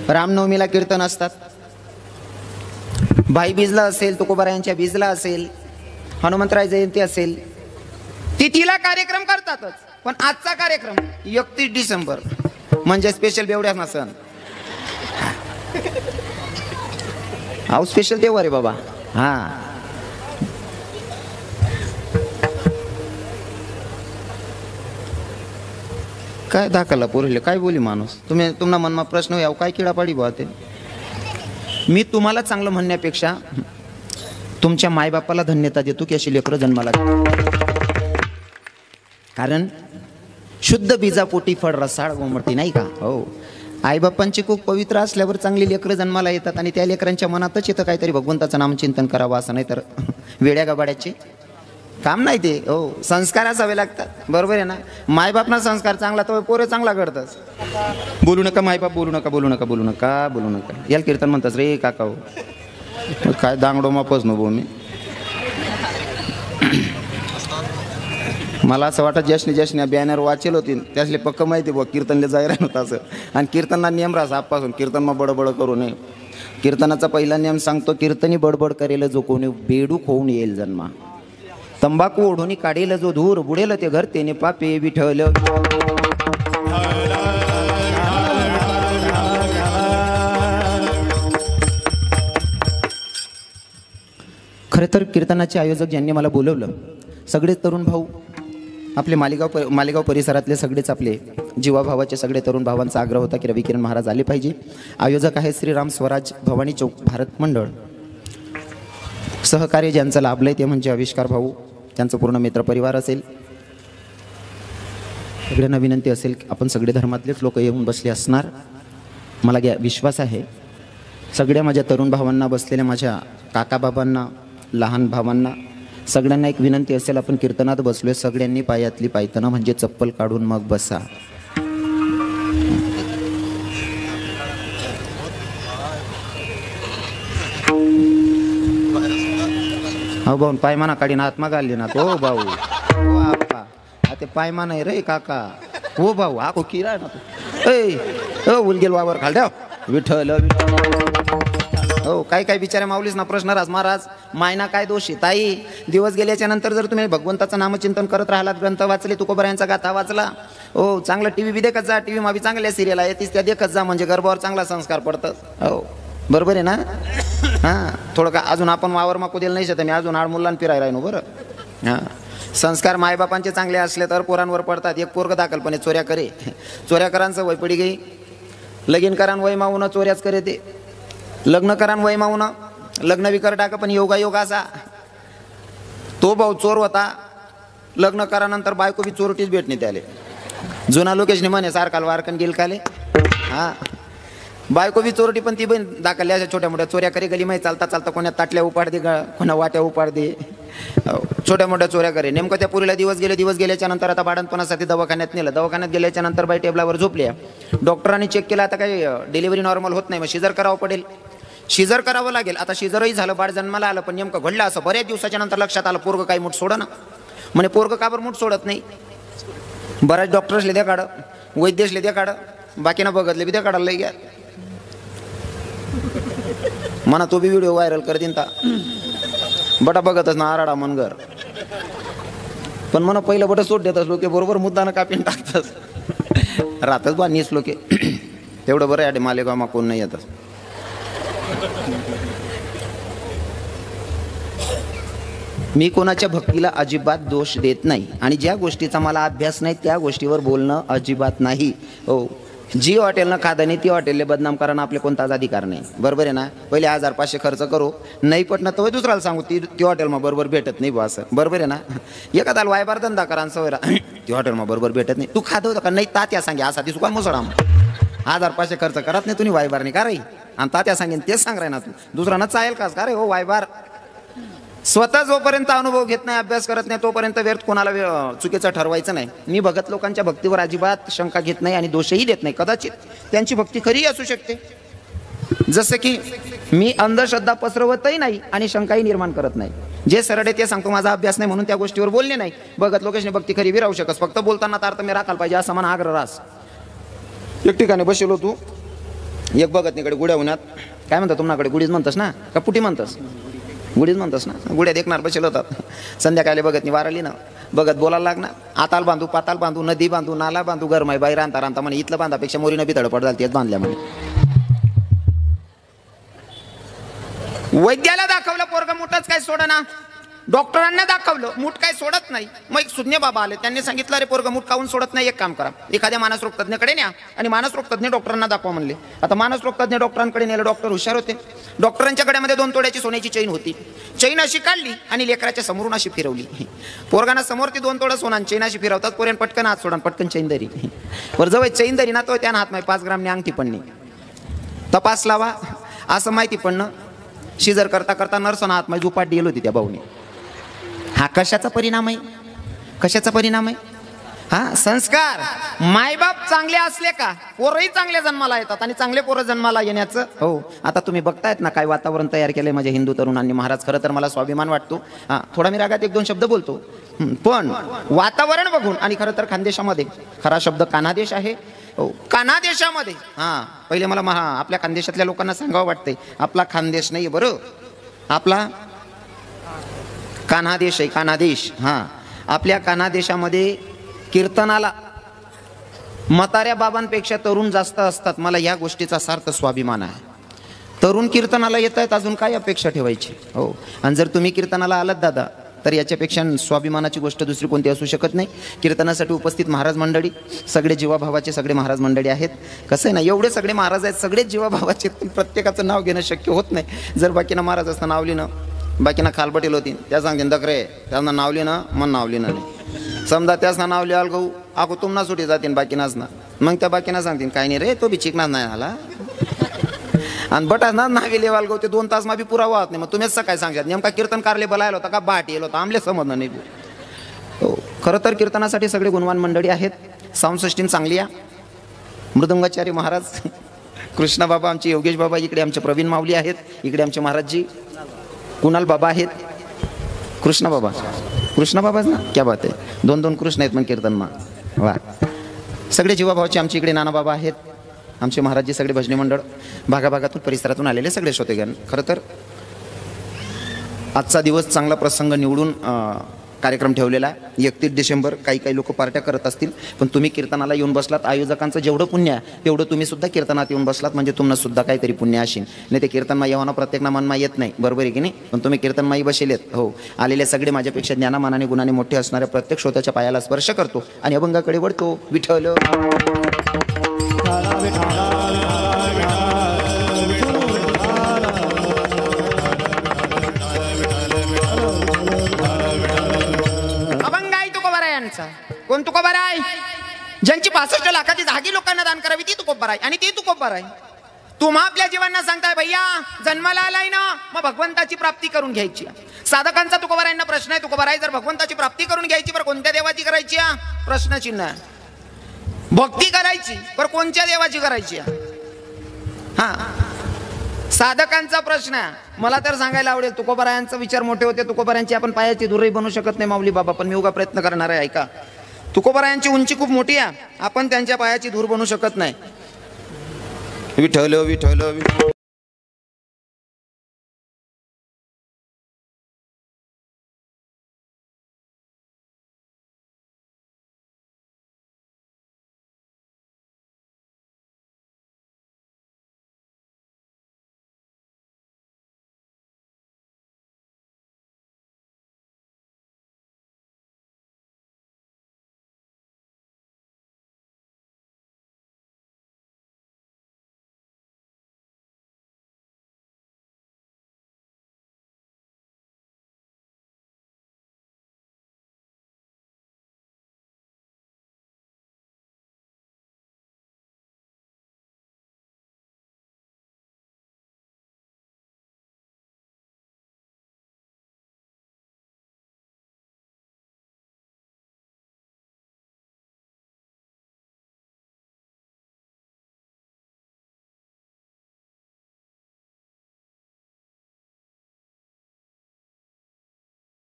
रामनवमीला कीर्तन असतात, भाईबीजला असेल, तुकोबारायांच्या बीजला असेल, हनुमंतराय जयंती असेल, तिथीला कार्यक्रम करतातच. पण आजचा कार्यक्रम 31 डिसेंबर म्हणजे स्पेशल बेवड्याचा सण. अहो स्पेशल तेव्हा रे बाबा. हा काय दाखवला पोरीले, काय बोली माणूस. तुम्हाला मनमा प्रश्न याव काय किडापाडी बुवा ते. मी तुम्हाला चांगलं म्हणण्यापेक्षा तुमच्या मायबापाला धन्यता देतो की अशी लेकरं जन्माला. कारण शुद्ध बीजापोटी फळ रसाळ गोमरती, नाही का. हो, आईबापांची खूप पवित्र असल्यावर चांगली लेकरं जन्माला येतात आणि त्या लेकरांच्या मनातच येतं काहीतरी भगवंताचं नामचिंतन करावं असं. नाही तर वेड्या गबाड्याचे काम नाही ते. हो, संस्कार असावे लागतात, बरोबर आहे ना. मायबापना संस्कार चांगला तर पोरे चांगला घडतच. बोलू नका मायबाप, बोलू नका, बोलू नका, बोलू नका, बोलू नका. याला कीर्तन म्हणतात रे काका. हो काय दांगडो मापच नको मी. मला असं वाटत ज्याशने बॅनर वाचेल होती त्यासले पक्क माहिती बुवा कीर्तनले जायला नव्हतं असं. आणि कीर्तनाला नियम राहा आजपासून, कीर्तन मग बडबड करू नये. कीर्तनाचा पहिला नियम सांगतो, कीर्तनी बडबड करेल जो कोणी बेडूक होऊन येईल जन्मा. तंबाखू ओढून काढेल जो धूर, बुडेल ते घर तेने पापे विठ्ठल. खरं तर कीर्तनाचे आयोजक ज्यांनी मला बोलवलं, सगळेच तरुण भाऊ आपले मालेगाव परिसरातले सगळेच आपले जीवाभावाचे सगळे तरुण भावांचा आग्रह होता की रविकिरण महाराज आले पाहिजे. आयोजक आहे श्रीराम स्वराज भवानी चौक भारत मंडळ. सहकार्य ज्यांचं लाभलंय ते म्हणजे आविष्कार भाऊ, त्यांचं पूर्ण मित्रपरिवार असेल. सगळ्यांना विनंती असेल की आपण सगळे धर्मातलेच लोक येऊन बसले असणार. मला विश्वास आहे सगळ्या माझ्या तरुण भावांना, बसलेल्या माझ्या काकाबाबांना, लहान भावांना, सगळ्यांना एक विनंती असेल, आपण कीर्तनात बसलोय, सगळ्यांनी पायातली पायतनं म्हणजे चप्पल काढून मग बसा. हो भाऊ, पायमाना काढीन आत्मा घालली ना तो भाऊ. हो आप्पा, ते पायमान आहे रे काका. हो भाऊ, हा को किरा ना तू. ए उलगेल वावर खाल द्या विठ्ठल. हो, काय बिचाऱ्या माऊलीस ना प्रश्न राज महाराज, मायना काय दोषी ताई. दिवस गेल्याच्या नंतर जर तुम्ही भगवंताचं नामचिंतन करत राहिलात, ग्रंथ वाचले, तुकोबारायांचा गाथा वाचला, हो चांगलं टीव्ही बी देखत जा. टीव्ही मावी चांगल्या सिरियल आहे तीच त्या देखत जा, म्हणजे गर्भावर चांगला संस्कार पडतात. हो बरोबर आहे ना. हां, थोडं का अजून आपण वावर माकू दिलं नाही शकत, मी अजून आड मुलांना फिरायला राहिनो. बरं, हां, संस्कार मायबापांचे चांगले असले तर पोरांवर पडतात. एक पोरग दाखलपणे चोऱ्या करे, चोऱ्याकरांचं वय पडी गई. लगीन करान वय मावून चोऱ्याच करे ते. लग्न करान वय मावून लग्न विकर टाका. पण योगा असा तो भाऊ चोर होता, लग्न करानंतर बायको बी चोरटीच भेटणे त्याले. जुना लोकेशने म्हणे सारखाल वारकन गेल काले. हां, बायको बी चोरटी, पण ती बहीण दाखवली अशा छोट्या मोठ्या चोऱ्या करे. गलीमध्ये चालता चालता कोणा ताटल्या उपाड दे, कोणा वाट्या उपाड दे, छोट्या मोठ्या चोऱ्या करे. नेमकं त्या पुरीला दिवस गेल्याच्या नंतर आता बाळंतपणासाठी दवाखान्यात नेलं. दवाखान्यात गेल्याच्या नंतर बाई टेबलावर झोपल्या. डॉक्टरांनी चेक केलं, आता काही डिलिव्हरी नॉर्मल होत नाही, मग शिजर करावं पडेल. शिजर करावं लागेल. आता शिजरही झालं, बाळ जन्माला आलं, पण नेमकं घडलं असं बऱ्याच दिवसाच्या नंतर लक्षात आलं, पोरगं काही मूठ सोडं ना. म्हणे पोरगं का बरं मूठ सोडत नाही. बऱ्याच डॉक्टर्सले द्या काढ, वैद्यसले द्या काढ, बाकीनं बघतले बी द्या काढायला लई घ्या. म्हणा तो बी व्हिडिओ व्हायरल कर देईन ता बटा बघतच ना आराडा मनगर. पण म्हणा पहिलं बटं सोड देतच लोके, बरोबर मुद्दानं कापीन टाकतात. राहतच बा नीस लोके. तेवढं बरं आहे मालेगावमा कोण नाही येतच. मी कोणाच्या भक्तीला अजिबात दोष देत नाही आणि ज्या गोष्टीचा मला अभ्यास नाही त्या गोष्टीवर बोलणं अजिबात नाही. हो, जी हॉटेलनं खादं नाही ती हॉटेलले बदनाम करायला आपले कोणताच अधिकार नाही. बरोबर आहे ना. पहिले 1500 खर्च करू, नाही पटणं तर दुसऱ्याला सांगू ती हॉटेलमा बरोबर भेटत नाही बा असं. बरोबर आहे ना. एखादा वायबार धंदा करा सवयरा, ती हॉटेलमा बरोबर भेटत नाही. तू खादं होतं का नाही तात्या सांगे असा ती सुका मुसळा. 1500 खर्च करत नाही तुम्ही वायबार नाही का रे, आणि तात्या सांगेन तेच सांग राही ना तू. दुसऱ्यांना चालेल कास का रे. हो वायबार स्वतः जोपर्यंत अनुभव घेत नाही, अभ्यास करत नाही, तोपर्यंत व्यर्थ कोणाला चुकीचं ठरवायचं नाही. मी भगत लोकांच्या भक्तीवर अजिबात शंका घेत नाही आणि दोषही देत नाही. कदाचित त्यांची भक्ती खरी असू शकते, जसं की मी अंधश्रद्धा पसरवतही नाही आणि शंकाही निर्माण करत नाही. जे सरळ ते सांगतो, माझा अभ्यास नाही म्हणून त्या गोष्टीवर बोलणे नाही. भगत लोकेशने भक्ती खरी बी राहू शकत, फक्त बोलताना तर मी राखायला पाहिजे असं म्हणा आग्रह रास. एक ठिकाणी बसलो तू एक बघत गुड्या उन्हात काय म्हणतात तुम्हाकडे? गुढीच म्हणतस ना का पुटी म्हणतस? गुढीच म्हणतस ना. गुड्या देखणार बसेल होतात. संध्याकाळी बघत वारली ना बघत बोलायला लागणार. आताल बांधू, पाताल बांधू, नदी बांधू, नाला बांधू, गरमाई बाई रांता रांता म्हणे इथलं बांधापेक्षा मोरी नबी तडपड झाली तेच बांधल्या म्हणे. वैद्याला दाखवलं पोरग मुठच काय सोडना, डॉक्टरांना दाखवलं मूठ काय सोडत नाही. मग एक सुज्ञ बाबा आले, त्यांनी सांगितलं अरे पोरग मूठ काऊन सोडत नाही, एक काम करा एखाद्या मानसरोग तज्ञकडे न्या आणि मानसरोग तज्ञ डॉक्टरांना दाखवा म्हणले. आता मानसरोग तज्ञ डॉक्टरांकडे नेलं. डॉक्टर हुशार होते. डॉक्टरांच्या गड्यामध्ये 2 तोळ्याची सोन्याची चैन होती. चैन अशी काढली आणि लेकराच्या समोरून अशी फिरवली. पोरगाना समोर ती 2 तोळा सोना चैन अशी फिरवतात. पोरेन पटकन हात सोडा, पटकन चैन दरी वर जवळ चैन दरी ना तो त्यानं हात नाही 5 ग्रामनी अंगठी पडणी. तपास लावा असं माहिती पडणं. शिजर करता करता नर्सना हात माझी उपाट गेली होती त्या भाऊने. हा कशाचा परिणाम आहे? कशाचा परिणाम आहे? हा संस्कार. मायबाप चांगले असले का पोरही चांगले जन्माला येतात आणि चांगले पोरं जन्माला येण्याचं. हो आता तुम्ही बघतायत ना काय वातावरण तयार केलंय माझ्या हिंदू तरुणांनी. महाराज खरं तर मला स्वाभिमान वाटतो. हा थोडा मी रागात 1-2 शब्द बोलतो, पण वातावरण बघून. आणि खरं तर खानदेशामध्ये खरा शब्द कानादेश आहे. हो कानादेशामध्ये हा पहिले मला आपल्या खानदेशातल्या लोकांना सांगावं वाटतंय आपला खानदेश नाही बरं, आपला कान्हादेश आहे. कान्हादेश. हा आपल्या कान्हादेशामध्ये कीर्तनाला म्हाताऱ्या बाबांपेक्षा तरुण जास्त असतात. मला या गोष्टीचा सार्थ स्वाभिमान आहे. तरुण कीर्तनाला येत आहेत, अजून काय अपेक्षा ठेवायची? हो आणि जर तुम्ही कीर्तनाला आलात दादा तर याच्यापेक्षा स्वाभिमानाची गोष्ट दुसरी कोणती असू शकत नाही. कीर्तनासाठी उपस्थित महाराज मंडळी सगळे जीवाभावाचे सगळे महाराज मंडळी आहेत. कसं आहे ना एवढे सगळे महाराज आहेत, सगळेच जीवाभावाचे, प्रत्येकाचं नाव घेणं शक्य होत नाही. जर बाकीनं महाराज असतं नावली ना बाकीना खालबटेल होती त्या सांगते दखरे त्यांना नावली ना मन नावली ना नाही समजा त्याच ना नावली आल गहू आखो तुमना सुटी जातीन बाकीनाच ना. मग त्या बाकीना सांगतील काही नाही रे तो बी चिकनाच नाही झाला आणि बटाच ना नावी लेवाल गहू ते 2 तास मा बी पुरा वाहत नाही. मग तुम्हीच काय सांगतात नेमका कीर्तन कारले बलायला होता का बाट येलो होता आमले समजणं नाही. हो खरं तर कीर्तनासाठी सगळे गुणवान मंडळी आहेत. साऊंड सिस्टीम चांगली आहे. मृदंगाचार्य महाराज कृष्णा बाबा आमचे, योगेश बाबा इकडे आमचे प्रवीण माऊली आहेत, इकडे आमचे महाराजजी कुणाल बाबा आहेत. कृष्णा बाबाच ना क्या बात आहे. 2-2 कृष्ण आहेत मग कीर्तन मा वा. सगळे जीवाभावाचे आमचे इकडे नाना बाबा आहेत, आमचे महाराजजी सगळे भजनी मंडळ भागाभागातून परिसरातून आलेले सगळे श्रोतेगण. खरं तर आजचा दिवस चांगला प्रसंग निवडून कार्यक्रम ठेवलेला आहे. 31 डिसेंबर. काही लोक पार्ट्या करत असतील पण तुम्ही कीर्तनाला येऊन बसलात. आयोजकांचं जेवढं पुण्य आहे तेवढं तुम्ही सुद्धा कीर्तनात येऊन बसलात म्हणजे तुम्हाला सुद्धा काहीतरी पुण्य असेल. नाही ते कीर्तनमा येवाना प्रत्येकना मनमा येत नाही बरोबर आहे की नाही, पण तुम्ही कीर्तनमाई बसेलेत. हो आलेले सगळे माझ्यापेक्षा ज्ञानामानाने गुणाने मोठे असणाऱ्या प्रत्येक श्रोत्याच्या पायाला स्पर्श करतो आणि अभंगाकडे वळतो. विठ्ठल कोण तुकोबार आहे? ज्यांची 65 लाखाची जागी लोकांना दान करावी ती तुकोबार आहे. आणि ती तुकोबार आहे. तुम्हा आपल्या जीवांना सांगताय भैया जन्माला आलाय ना मग भगवंताची प्राप्ती करून घ्यायची. साधकांचा तुकोबारायांना प्रश्न आहे तुकोबार आहे जर भगवंताची प्राप्ती करून घ्यायची पर कोणत्या देवाची करायची? प्रश्नचिन्ह आहे. भक्ती करायची पर कोणत्या देवाची करायची? हा साधकांचा प्रश्न आहे. मला तर सांगायला आवडेल तुकोबारायांचा विचार मोठे होते. तुकोबारायांची आपण पायाची धुरही बनवू शकत नाही माऊली बाबा, पण मी उगा प्रयत्न करणार आहे. ऐका तुकोबारायांची उंची खूप मोठी आहे, आपण त्यांच्या पायाची धूर बनवू शकत नाही. विठ्ठल विठ्ठल विठ्ठल